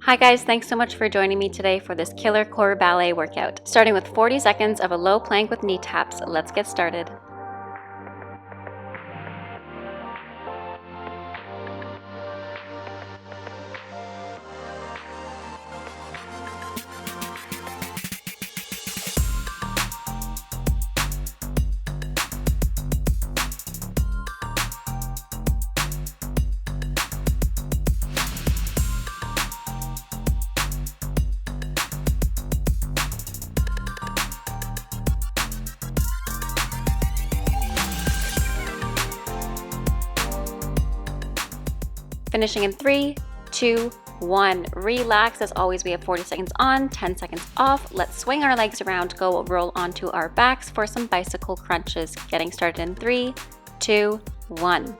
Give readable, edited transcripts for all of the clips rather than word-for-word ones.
Hi guys, thanks so much for joining me today for this killer core ballet workout. Starting with 40 seconds of a low plank with knee taps. Let's get started. Finishing in 3, 2, 1. Relax. As always, we have 40 seconds on, 10 seconds off. Let's swing our legs around, go roll onto our backs for some bicycle crunches. Getting started in 3, 2, 1.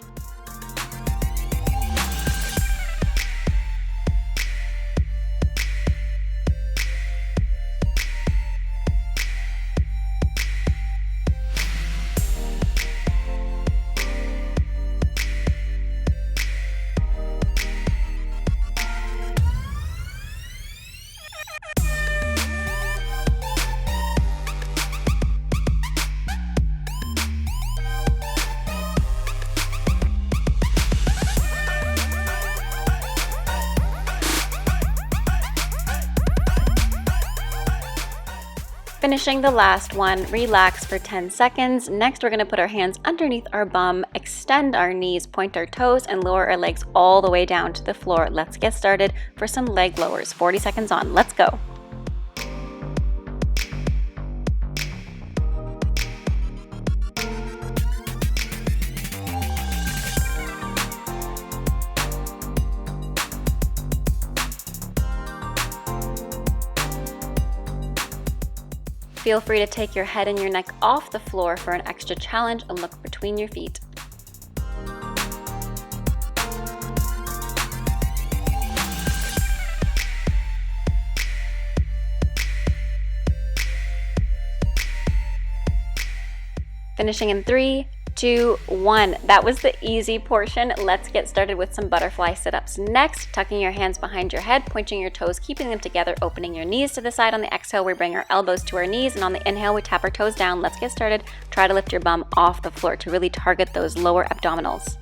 Finishing the last one, relax for 10 seconds. Next, we're going to put our hands underneath our bum, extend our knees, point our toes, and lower our legs all the way down to the floor. Let's get started for some leg lowers. 40 seconds on. Let's go. Feel free to take your head and your neck off the floor for an extra challenge and look between your feet. Finishing in 3, 2, 1. That was the easy portion. Let's get started with some butterfly sit-ups. Next, tucking your hands behind your head, pointing your toes, keeping them together, opening your knees to the side. On the exhale, we bring our elbows to our knees, and on the inhale, we tap our toes down. Let's get started. Try to lift your bum off the floor to really target those lower abdominals.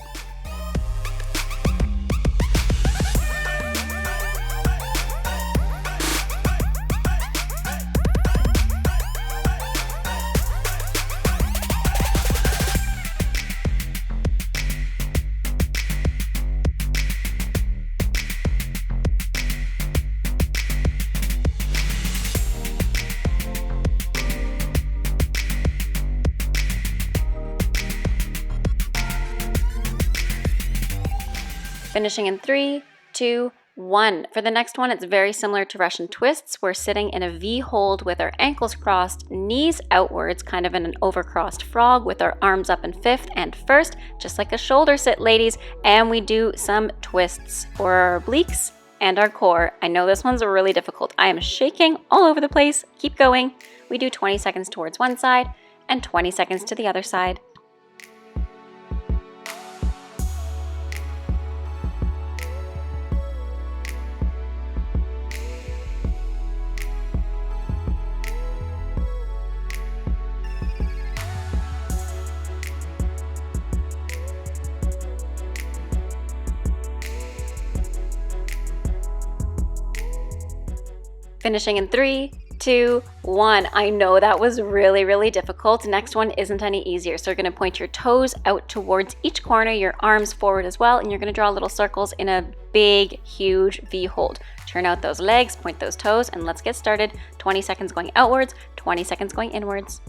Finishing in 3, 2, 1. For the next one, it's very similar to Russian twists. We're sitting in a V hold with our ankles crossed, knees outwards, kind of in an overcrossed frog with our arms up in 5th and 1st, just like a shoulder sit, ladies. And we do some twists for our obliques and our core. I know this one's really difficult. I am shaking all over the place. Keep going. We do 20 seconds towards one side and 20 seconds to the other side. Finishing in 3, 2, 1. I know that was really difficult. Next one isn't any easier. So you're going to point your toes out towards each corner, your arms forward as well, and you're going to draw little circles in a big, huge V hold. Turn out those legs, point those toes, and let's get started. 20 seconds going outwards, 20 seconds going inwards.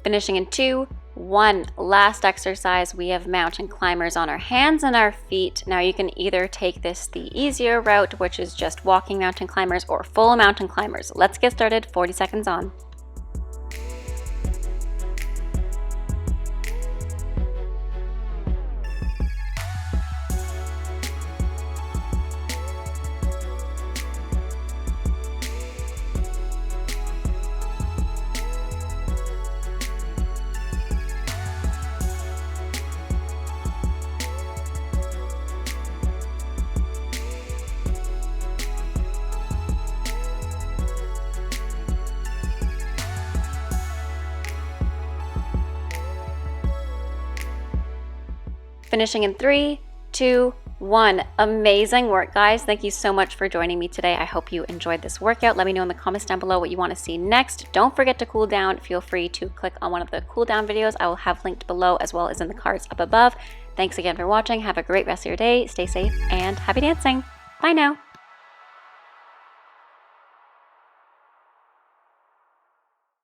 Finishing in 2, 1. Last exercise, we have mountain climbers on our hands and our feet. Now you can either take this the easier route, which is just walking mountain climbers, or full mountain climbers. Let's get started. 40 seconds on. Finishing in 3, 2, 1. Amazing work, guys. Thank you so much for joining me today. I hope you enjoyed this workout. Let me know in the comments down below what you want to see next. Don't forget to cool down. Feel free to click on one of the cool down videos I will have linked below, as well as in the cards up above. Thanks again for watching. Have a great rest of your day. Stay safe and happy dancing. Bye now.